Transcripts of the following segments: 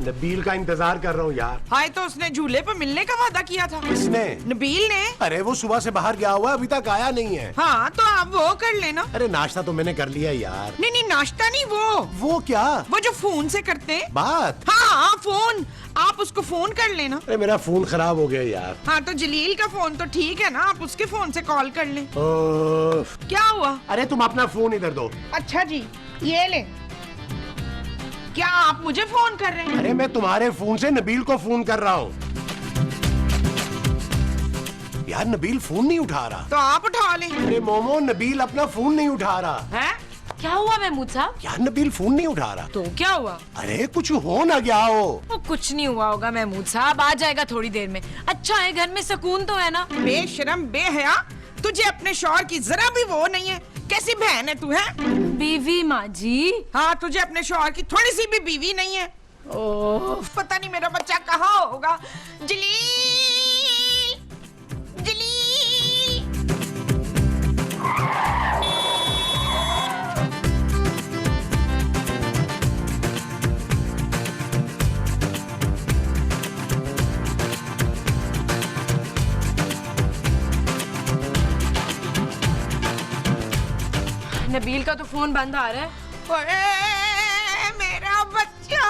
नबील का इंतजार कर रहा हूँ यार। हाय तो उसने झूले पर मिलने का वादा किया था। किसने? नबील ने। अरे वो सुबह से बाहर गया हुआ है, अभी तक आया नहीं है। हाँ तो आप वो कर लेना। अरे नाश्ता तो मैंने कर लिया यार। नहीं नहीं नाश्ता नहीं, वो क्या? वो जो फोन से करते हैं बात। हाँ फोन, आप उसको फोन कर लेना। अरे मेरा फोन खराब हो गया यार। हाँ तो जलील का फोन तो ठीक है ना, आप उसके फोन से कॉल कर लें। ओह, क्या हुआ? अरे तुम अपना फोन इधर दो। अच्छा जी ये ले। क्या आप मुझे फोन कर रहे हैं? अरे मैं तुम्हारे फोन से नबील को फोन कर रहा हूँ यार। नबील फोन नहीं उठा रहा। तो आप उठा लें। अरे मोमो, नबील अपना फोन नहीं उठा रहा है। क्या हुआ महमूद साहब? यार। नबील फोन नहीं उठा रहा। तो क्या हुआ? अरे कुछ हो ना गया हो। वो कुछ नहीं हुआ होगा महमूद साहब, आ जाएगा थोड़ी देर में। अच्छा है घर में सुकून तो है ना। बेशरम बेहया, तुझे अपने शौहर की जरा भी वो नहीं है। कैसी बहन है तू? है बीवी माँ जी। हाँ तुझे अपने शौहर की थोड़ी सी भी बीवी नहीं है। ओह पता नहीं मेरा बच्चा कहाँ होगा। जलील, जलील। नबील का तो फोन बंद आ रहा है। ओए, मेरा बच्चा।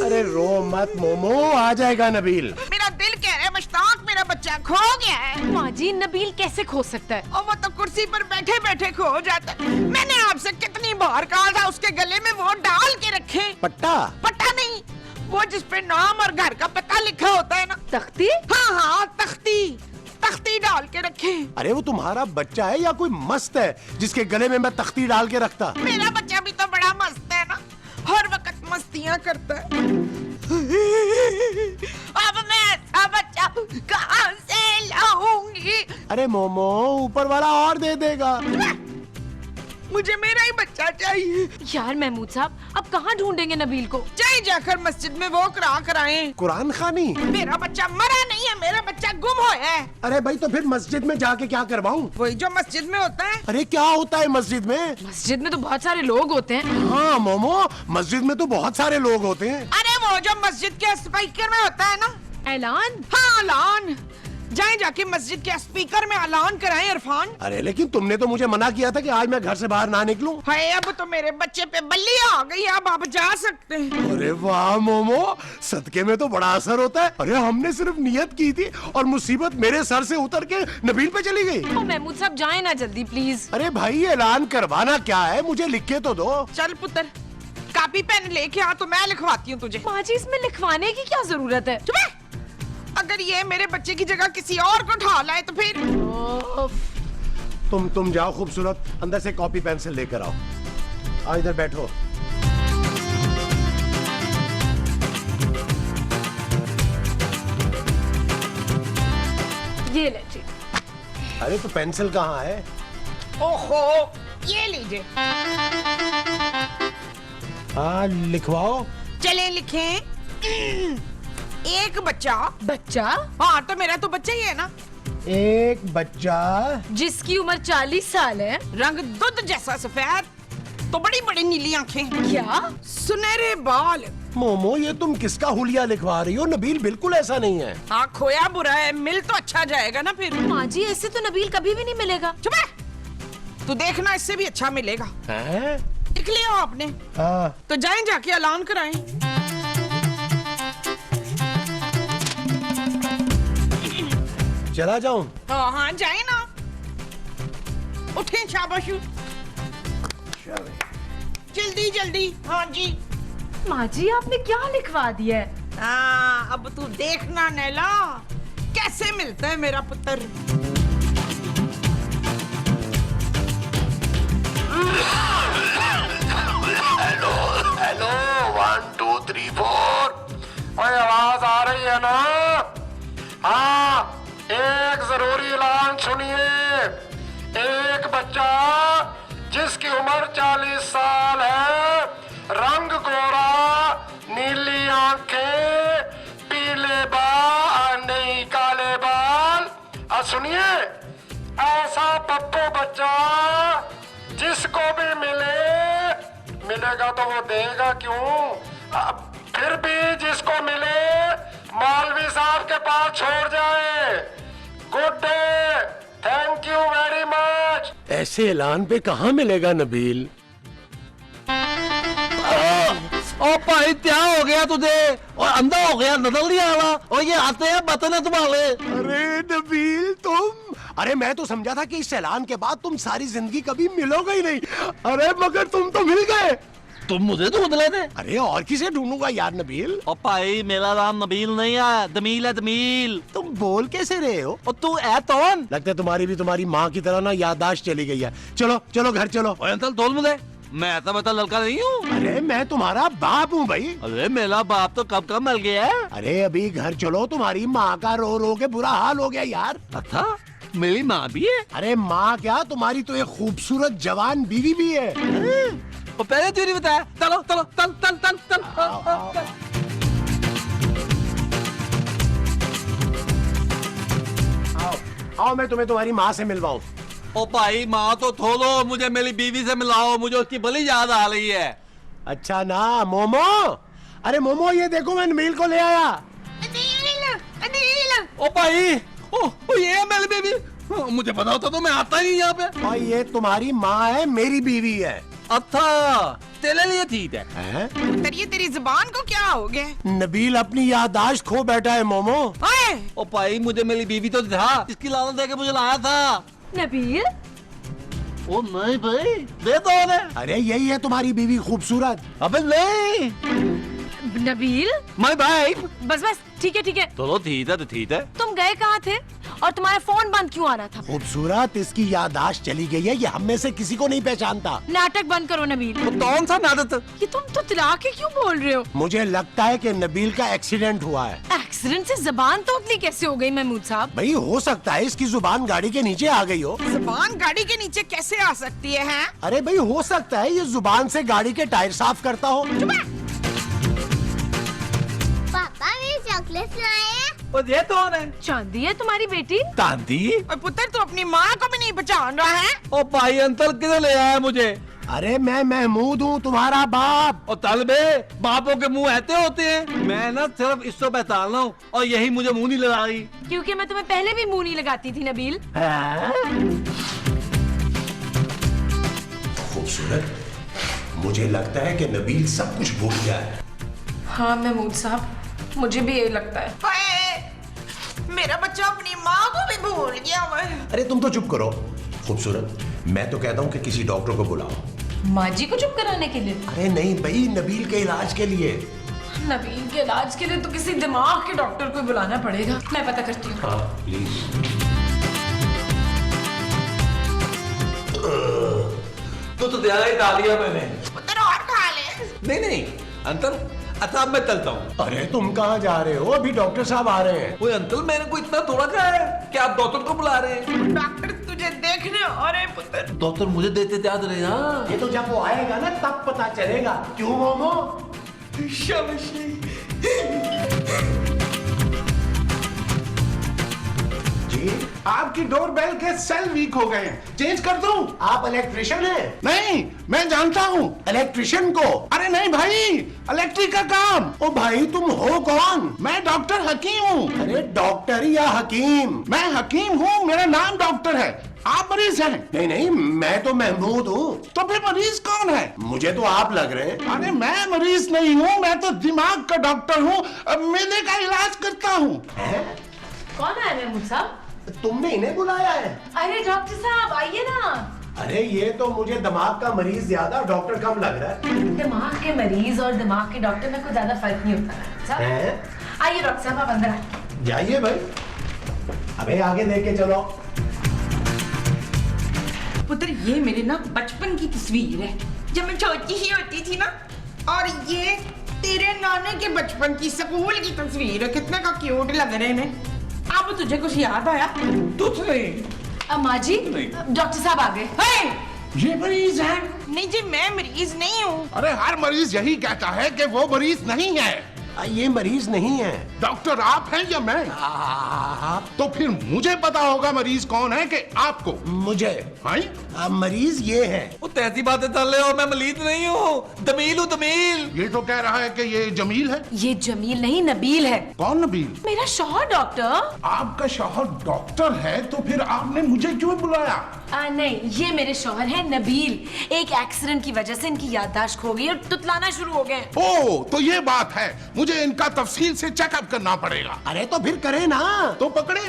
अरे रो मत मोमो, आ जाएगा नबील। मेरा दिल कह रहा है मुश्ताक, मेरा बच्चा खो गया है। माँ जी नबील कैसे खो सकता है? और वो तो कुर्सी पर बैठे बैठे खो जाता है। मैंने आपसे कितनी बार कहा था उसके गले में वो डाल के रखे। पट्टा? पट्टा नहीं, वो जिस पे नाम और घर का पता लिखा होता है ना। तख्ती? हाँ हाँ तख्ती, तख्ती डाल के रखे। अरे वो तुम्हारा बच्चा है या कोई मस्त है जिसके गले में मैं तख्ती डाल के रखता? मेरा बच्चा भी तो बड़ा मस्त है ना, हर वक्त मस्तियाँ करता है। अब मैं ऐसा बच्चा कहाँ से लाऊंगी? अरे मोमो, ऊपर वाला और दे देगा। मुझे मेरा ही बच्चा चाहिए। यार महमूद साहब अब कहाँ ढूंढेंगे नबील को? चाहे जाकर मस्जिद में वो करा कराएं। कुरान खानी? मेरा बच्चा मरा नहीं है, मेरा बच्चा गुम होया है। अरे भाई तो फिर मस्जिद में जाके क्या करवाऊं? वही जो मस्जिद में होता है। अरे क्या होता है मस्जिद में? मस्जिद में तो बहुत सारे लोग होते हैं। हाँ मोमो, मस्जिद में तो बहुत सारे लोग होते हैं। अरे वो जो मस्जिद के स्पीकर में होता है ना। ऐलान? हाँ ऐलान। जाए जाके मस्जिद के स्पीकर में ऐलान कराएं इरफान। अरे लेकिन तुमने तो मुझे मना किया था कि आज मैं घर से बाहर ना निकलूं। हाय अब तो मेरे बच्चे पे बल्ली आ गई, अब आप जा सकते हैं। अरे वाह मोमो, सदके में तो बड़ा असर होता है। अरे हमने सिर्फ नियत की थी और मुसीबत मेरे सर से उतर के नबील पे चली गई। ओ महमूद साहब जाए ना जल्दी प्लीज। अरे भाई ऐलान करवाना क्या है, मुझे लिख के तो दो। चल पुत्र, कापी पेन लेके आ तो मैं लिखवाती हूँ तुझे। माँ जी इसमें लिखवाने की क्या जरूरत है? चुप है। अगर ये मेरे बच्चे की जगह किसी और को उठा लाए तो फिर। तुम जाओ खूबसूरत, अंदर से कॉपी पेंसिल लेकर आओ। आओ इधर बैठो। ये ले जी। अरे तो पेंसिल कहाँ है? ओहो ये लीजिए। हाँ लिखवाओ। चले लिखें। एक बच्चा। बच्चा? हाँ तो मेरा तो बच्चा ही है ना। एक बच्चा जिसकी उम्र 40 साल है, रंग दूध जैसा सफेद, तो बड़ी बड़ी नीली आंखें, क्या सुनहरे बाल। मोमो ये तुम किसका हुलिया लिखवा रही हो? नबील बिल्कुल ऐसा नहीं है। हाँ खोया बुरा है, मिल तो अच्छा जाएगा ना फिर। माँ जी ऐसे तो नबील कभी भी नहीं मिलेगा। चुप है, तू देखना इससे भी अच्छा मिलेगा। हैं? लिख लिया आपने? हाँ। तो जाएं जाके ऐलान कराएं। चला जाऊं? हाँ हाँ जाए ना, उठें शाबाश, जल्दी जल्दी। हाँ जी। माँ जी आपने क्या लिखवा दिया है? हाँ अब तू देखना नैला कैसे मिलता है मेरा पुत्र। Hello hello 1 2 3 4। ओए आवाज आ रही है ना? हाँ एक जरूरी ऐलान सुनिए। एक बच्चा जिसकी उम्र 40 साल है, रंग गोरा, नीली आंखें, पीले बाल नहीं काले बाल। सुनिए, ऐसा पप्पू बच्चा जिसको भी मिलेगा तो वो देगा क्यों? फिर भी जिसको मिले मौलवी साहब के पास छोड़ जाए। Good day, thank you very much. ऐसे ऐलान पे कहाँ मिलेगा नबील? ओ भाई क्या हो गया तुझे? और अंधा हो गया, नजर नहीं आ रहा। और ये आते हैं बतने तुम्हारे। अरे नबील तुम, अरे मैं तो समझा था कि इस ऐलान के बाद तुम सारी जिंदगी कभी मिलोगे ही नहीं। अरे मगर तुम तो मिल गए। तुम मुझे ढूंढ रहे थे? अरे और किसे ढूंढूंगा यार नबील? ओ भाई मेरा नाम नबील नहीं है, दमील है दमील। तुम बोल कैसे रहे हो? और तू है कौन? लगता है तुम्हारी भी तुम्हारी माँ की तरह ना याददाश्त चली गई है। चलो चलो घर चलो। ओए अंकल तोल मुझे, मैं ऐसा बता लड़का नहीं हूँ। अरे मैं तुम्हारा बाप हूँ भाई। अरे मेरा बाप तो कब कब मर गया है। अरे अभी घर चलो, तुम्हारी माँ का रो रो के बुरा हाल हो गया यार। अच्छा मेरी माँ भी है? अरे माँ क्या, तुम्हारी तो एक खूबसूरत जवान बीवी भी है। वो पहले क्यों नहीं बताया? चलो चलो चल चल चल चल। आओ आओ, मैं तुम्हें तुम्हारी माँ से मिलवाऊं। ओ भाई माँ तो छोड़ो, मुझे मेरी बीवी से मिलाओ, मुझे उसकी बड़ी याद आ रही है। अच्छा ना मोमो, अरे मोमो ये देखो मैं नबील को ले आया। ओ भाई ओ ये है मेरी बीवी। मुझे पता होता तो मैं आता ही नहीं यहाँ पे। और ये तुम्हारी माँ है, मेरी बीवी है। अच्छा तेरे लिए ठीक है। हैं? पुत्र ये तेरी जुबान को क्या हो गया? नबील अपनी याददाश्त खो बैठा है मोमो। ओए ओ भाई मुझे मेरी बीवी तो था, इसकी लालच देके मुझे लाया था। नबील, ओ नहीं भाई, दे दो उन्हें। अरे यही है तुम्हारी बीवी खूबसूरत। अबे नहीं नबील, माय भाई। बस बस ठीक है ठीक है। चलो ठीक है तो ठीक है। तुम गए कहाँ थे और तुम्हारा फोन बंद क्यों आ रहा था? खूबसूरत, इसकी याददाश्त चली गई है, ये हम में से किसी को नहीं पहचानता। नाटक बंद करो नबील। तो कौन सा नाटक? ये तुम तो तिला के क्यों बोल रहे हो? मुझे लगता है कि नबील का एक्सीडेंट हुआ है। एक्सीडेंट से जबान तोतली कैसे हो गई महमूद साहब? भाई हो सकता है इसकी जुबान गाड़ी के नीचे आ गई हो। जुबान गाड़ी के नीचे कैसे आ सकती है हैं? अरे भाई हो सकता है ये जुबान से गाड़ी के टायर साफ करता हो। पापा मेरी चॉकलेट लाए हैं। ओ ये कौन है? चांदी है तुम्हारी बेटी? दादी? और पुत्र तू अपनी माँ को भी नहीं पहचान रहा है? ओ भाई अंकल किधर ले आया मुझे? अरे मैं महमूद हूँ, तुम्हारा बाप। और तलबे बापों के मुंह ऐसे होते हैं। मैं ना सिर्फ इसको पहचान रहा हूँ और यही मुझे मुंह नहीं लगा रही। क्योंकि मैं तुम्हें पहले भी मुंह नहीं लगाती थी नबील। खूबसूरत, मुझे लगता है कि नबील सब कुछ भूल गया है। हाँ महमूद साहब, मुझे भी यही लगता है। हाय, मेरा बच्चा अपनी माँ को भी भूल गया। अरे तुम तो चुप करो। खूबसूरत, मैं तो कहता हूँ कि किसी डॉक्टर को बुलाओ। माँ जी को चुप कराने के लिए? अरे नहीं भाई, नबील के इलाज के लिए। नबील के इलाज के लिए तो किसी दिमाग के डॉक्टर को बुलाना पड़ेगा। मैं पता करती हूँ। हाँ प्लीज। तो ध्यान ही डाल दिया मैंने। पुत्र और खा ले। नहीं नहीं अंकल, अच्छा अब मैं चलता हूँ। अरे तुम कहाँ जा रहे हो? अभी डॉक्टर साहब आ रहे हैं। ओए अंकल मैंने को इतना थोड़ा क्या है कि आप डॉक्टर को बुला रहे हैं? डॉक्टर तुझे देखने आ रहे पुत्र। डॉक्टर मुझे देते याद रहे। हाँ ये तो जब वो आएगा ना तब पता चलेगा। क्यों मोमो? जी, आपकी डोरबेल के सेल वीक हो गए हैं, चेंज कर दूं? आप इलेक्ट्रिशियन हैं? नहीं, मैं जानता हूं। इलेक्ट्रिशियन को? अरे नहीं भाई, इलेक्ट्रिक का काम। ओ भाई तुम हो कौन? मैं डॉक्टर हकीम हूँ। अरे डॉक्टर या हकीम? मैं हकीम हूँ, मेरा नाम डॉक्टर है। आप मरीज हैं? नहीं नहीं, मैं तो महमूद हूँ। तो फिर मरीज कौन है? मुझे तो आप लग रहे हैं। अरे मैं मरीज नहीं हूँ, मैं तो दिमाग का डॉक्टर हूँ, मेले का इलाज करता हूँ। हैं? कौन आया महमूद साहब? तुमने इन्हें बुलाया है? अरे डॉक्टर साहब आइए ना। अरे ये तो मुझे दिमाग का मरीज ज्यादा, डॉक्टर कम लग रहा है। दिमाग के मरीज और दिमाग के डॉक्टर में कोई ज्यादा फर्क नहीं होता साहब। हैं? आइए डॉक्टर साहब, आप अंदर आइए। जाइए भाई, अबे आगे लेके चलो। पुत्र ये मेरे ना बचपन की तस्वीर है, जब मैं छोटी ही होती थी ना। और ये तेरे नाने के बचपन की स्कूल की तस्वीर है। कितने का क्यूट लग रहे हैं। अब तुझे कुछ याद आया? तुझे माँ जी, डॉक्टर साहब आ गए। ये मरीज है? नहीं जी, मैं मरीज नहीं हूँ। अरे हर मरीज यही कहता है कि वो मरीज नहीं है। ये मरीज नहीं है। डॉक्टर आप हैं या मैं? आप तो फिर मुझे पता होगा मरीज कौन है कि आपको? मुझे हाँ? मरीज ये है। वो तैसी बातें कर रहे हो, मैं मलीद नहीं हूँ, दमील हूँ दमील। ये तो कह रहा है कि ये जमील है। ये जमील नहीं नबील है, कौन नबील? मेरा शौहर डॉक्टर। आपका शौहर डॉक्टर है तो फिर आपने मुझे क्यों बुलाया? नहीं, ये मेरे शौहर है नबील। एक एक्सीडेंट की वजह से इनकी याददाश्त खो गई और तुतलाना शुरू हो गए। ओ, तो ये बात है, मुझे इनका तफसील से चेकअप करना पड़ेगा। अरे तो फिर करे ना। तो पकड़े?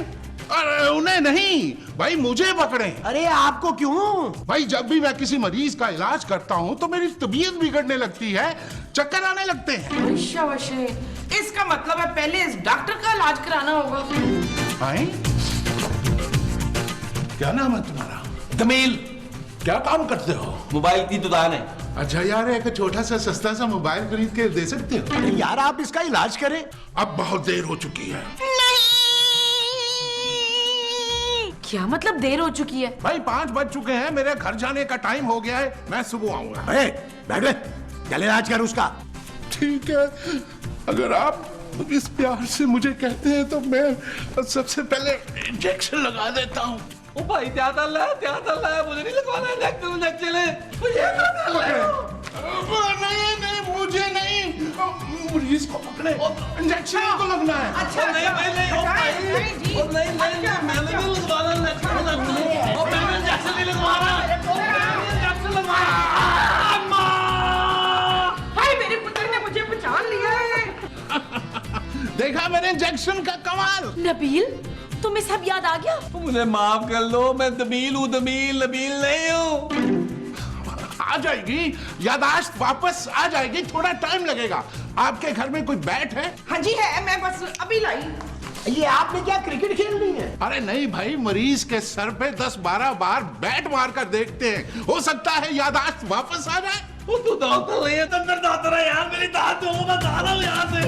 अरे उन्हें नहीं भाई, मुझे पकड़े। अरे आपको क्यों? भाई जब भी मैं किसी मरीज का इलाज करता हूँ तो मेरी तबीयत बिगड़ने लगती है, चक्कर आने लगते हैं। वशे वशे, इसका मतलब है पहले इस डॉक्टर का इलाज कराना होगा। हैं? क्या नाम है तुम्हारा? दमील। क्या काम करते हो? मोबाइल की दुकान है। अच्छा यार, एक छोटा सा सस्ता सा मोबाइल खरीद के दे सकते हो? अरे यार आप इसका इलाज करें। अब बहुत देर हो चुकी है। क्या मतलब देर हो चुकी है? भाई 5 बज चुके हैं, मेरे घर जाने का टाइम हो गया है, मैं सुबह आऊंगा। अरे बैठ बे, चल इलाज कर उसका। ठीक है, अगर आप इस प्यार से मुझे कहते हैं तो मैं सबसे पहले इंजेक्शन लगा देता हूँ। ओ भाई क्या चल रहा है, मुझे नहीं लगवाना इंजेक्शन है। नहीं नहीं, मुझे नहीं, मरीज को पकड़े, इंजेक्शन को लगना है। अच्छा नहीं जी, मैंने नहीं लगवाना इंजेक्शन नहीं लगवाना। हाय, मेरे पुत्र ने मुझे पहचान लिया है। देखा मेरे इंजेक्शन का कमाल? नबील, तुम्हें सब याद आ गया? मुझे माफ कर लो, मैं दमील हूँ दमील, नबील नहीं हूँ। आ जाएगी यादाश्त, वापस आ जाएगी, थोड़ा टाइम लगेगा। आपके घर में कोई बैट है? हाँ जी है, मैं बस अभी लाई। ये आपने क्या क्रिकेट खेलनी है? अरे नहीं भाई, मरीज के सर पे 10-12 बार बैट मार कर देखते हैं, हो सकता है यादाश्त वापस आ जाए। वो तू डॉक्टर नहीं है, अंदर डॉक्टर है यार, मेरी दांत हो, मैं जा रहा हूँ यहाँ से।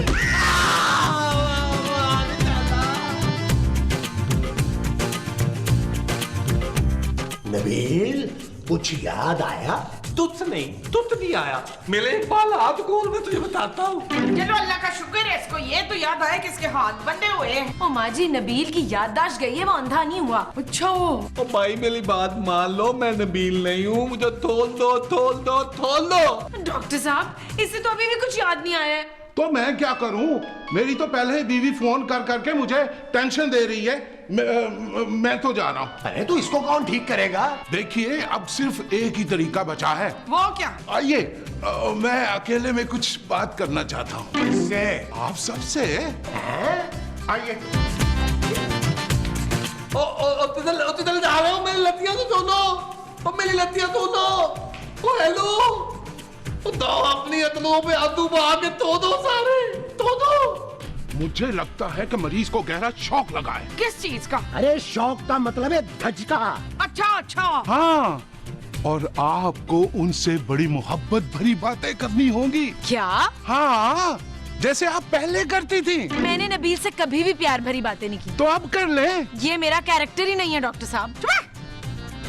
नबील, कुछ याद आया? तुझसे नहीं आया। मेरे एक बाल हाथ खोल, मैं तुझे बताता हूँ। चलो अल्लाह का शुक्र है, इसको ये तो याद आया कि इसके हाथ बंधे हुए हैं। ओ माँ जी, नबील की याददाश्त गई है, वो अंधा नहीं हुआ। अच्छा, ओ भाई मेरी बात मान लो, मैं नबील नहीं हूँ, मुझे थोल दो। डॉक्टर साहब, इससे तो अभी भी कुछ याद नहीं आया है। तो मैं क्या करूं? मेरी तो पहले ही बीवी फोन कर करके मुझे टेंशन दे रही है। मैं तो जा रहा हूं। अरे तो इसको कौन ठीक करेगा? देखिए, अब सिर्फ एक ही तरीका बचा है। वो क्या? आइए, मैं अकेले में कुछ बात करना चाहता हूँ। किससे? आप सबसे। आइए। तिधर जा रहा हूँ, मेरी लत्तियाँ तो दोनों, मेरी लत्तियाँ दोनों। ओ हेलो, दो अपनी अतलों पे आदू बहा के तो दो सारे, तो दो। मुझे लगता है कि मरीज को गहरा शौक लगा है। किस चीज का? अरे शौक का मतलब है धचका। अच्छा। हाँ, और आपको उनसे बड़ी मोहब्बत भरी बातें करनी होंगी। क्या? हाँ, जैसे आप पहले करती थी। मैंने नबील से कभी भी प्यार भरी बातें नहीं की। तो अब कर ले। ये मेरा कैरेक्टर ही नहीं है डॉक्टर साहब।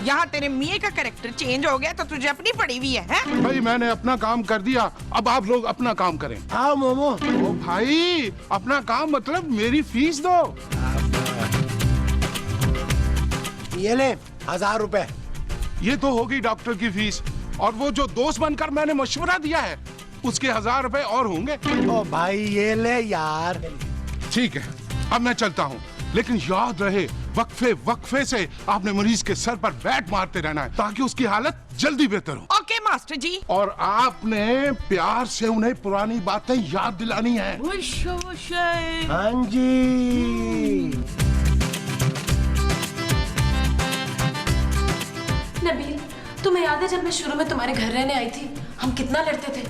यहाँ तेरे मियाँ का कैरेक्टर चेंज हो गया तो तुझे अपनी पड़ी हुई है? भाई मैंने अपना काम कर दिया, अब आप लोग अपना काम करें। आओ मोमो। ओ भाई, अपना काम मतलब मेरी फीस दो। ये ले 1000 रुपए। ये तो होगी डॉक्टर की फीस, और वो जो दोस्त बनकर मैंने मशवरा दिया है उसके 1000 रुपए और होंगे। ओ भाई ये ले यार। ठीक है, अब मैं चलता हूँ, लेकिन याद रहे वक्फे से आपने मरीज के सर पर बैट मारते रहना है ताकि उसकी हालत जल्दी बेहतर हो। ओके मास्टर जी। और आपने प्यार से उन्हें पुरानी बातें याद दिलानी है। हाँ जी। नबील, तुम्हें याद है जब मैं शुरू में तुम्हारे घर रहने आई थी, हम कितना लड़ते थे?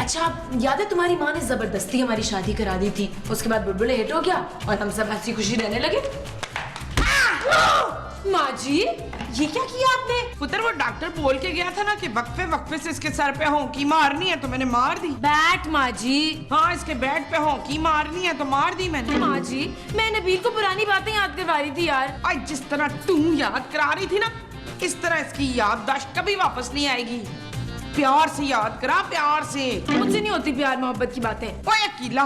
अच्छा, याद है तुम्हारी माँ ने जबरदस्ती हमारी शादी करा दी थी, उसके बाद बुलबुल हिट हो गया और हम सब हंसी खुशी रहने लगे। माँ जी, ये क्या किया आपने? पुत्र, वो डॉक्टर बोल के गया था ना कि वक्फे से इसके सर पे होंकी मारनी है, तो मैंने मार दी। बैट माँ जी। हाँ, इसके बैट पे होंकी मारनी है तो मार दी मैंने। माँ जी, मैं नबील को पुरानी बातें याद करवा रही थी यार। आज जिस तरह तुम याद करा रही थी ना, इस तरह इसकी याददाश्त कभी वापस नहीं आएगी। प्यार से याद करा, प्यार से। मुझसे नहीं होती प्यार मोहब्बत की बातें। ओए अकीला,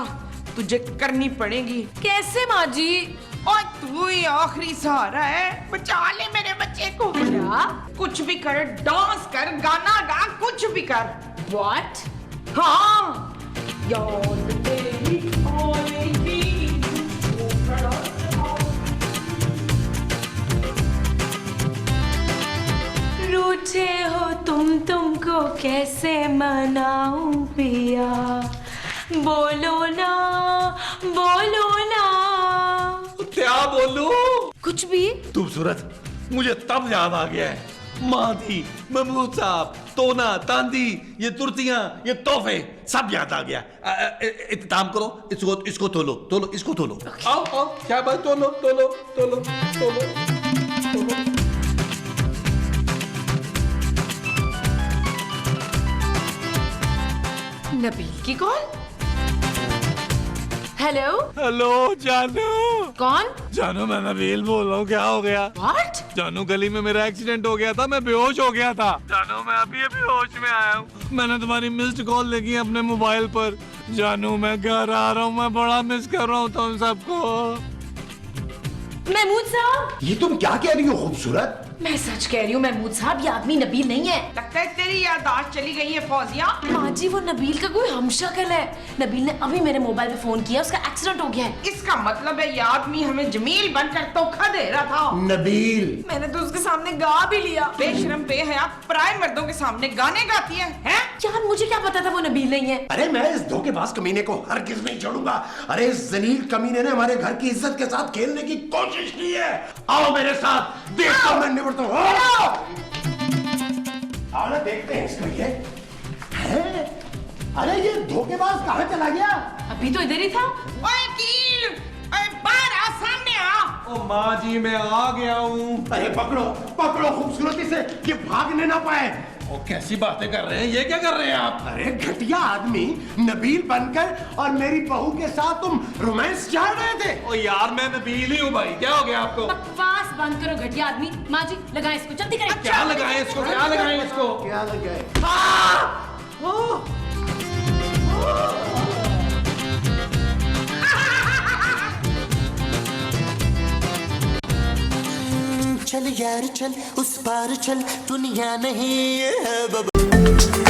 तुझे करनी पड़ेगी। कैसे माँ जी? और तू ही आखिरी सहारा है, बचा ले मेरे बच्चे को। क्या? कुछ भी कर, डांस कर, गाना गा, कुछ भी कर। What? हाँ, याद तेरी आएगी, वो खड़ा रूठे हो तुमको कैसे मनाऊं पिया, बोलो ना, बोलो ना। क्या बोलूं? कुछ भी। खूबसूरत, मुझे तब याद आ गया है। मादी, महमूद साहब, तोना, तांदी, ये तुर्तियां, ये तोहफे, सब याद आ गया। इत्ताम करो, इसको तोलो, इसको तोलो। आओ, क्या बात, तोलो। नबील की कॉल। हेलो। हेलो जानू। कौन? जानू, मैं नबील बोल रहा हूँ। क्या हो गया? What? जानू, गली में मेरा एक्सीडेंट हो गया था, मैं बेहोश हो गया था। जानू, मैं अभी होश में आया हूँ। मैंने तुम्हारी मिस्ड कॉल देखी अपने मोबाइल पर। जानू, मैं घर आ रहा हूँ, मैं बड़ा मिस कर रहा हूँ तुम सबको। महमूद साहब। ये तुम क्या कह रही हो खूबसूरत? मैं सच कह रही हूँ महमूद साहब, ये आदमी नबील नहीं है। लगता है तेरी याददाश्त चली गई है फौजिया। माँ जी, वो नबील का कोई हमशक्ल है। नबील ने अभी मेरे मोबाइल पे फोन किया, उसका एक्सीडेंट हो गया है। इसका मतलब है ये आदमी हमें जमील बनकर धोखा दे रहा था। नबील, मैंने तो उसके सामने गा भी लिया। बेशरम बेहया पराए मर्दों के सामने गाने गाती है, हैं? यार, मुझे क्या पता था वो नबील नहीं है। अरे मैं इस धोखेबाज कमीने को हरगिज नहीं छोड़ूंगा। अरे इस जलील कमीने ने हमारे घर की इज्जत के साथ खेलने की कोशिश की है। आओ मेरे साथ, देखता हूं मैं निबड़ता हूं। आओ ना, देखते हैं इसको। ये है? अरे ये धोखेबाज कहाँ चला गया? अभी तो इधर ही था। ओए कील, ओए बाहर आ, सामने आ। ओ माँ जी, मैं आ गया हूँ। अरे पकड़ो खूबसूरती से, ये भागने ना पाए। ओ, कैसी बातें कर रहे हैं, ये क्या कर रहे हैं आप? अरे घटिया आदमी, नबील बनकर और मेरी बहू के साथ तुम रोमांस चाह रहे थे। ओ यार, मैं नबील ही हूँ भाई, क्या हो गया आपको? बकवास बंद करो घटिया आदमी। माँ जी, लगाएं इसको, जल्दी करें। क्या लगाएं इसको, क्या लगाएं इसको? क्या लगे? चल यार चल, उस पार चल, दुनिया नहीं है बाबा।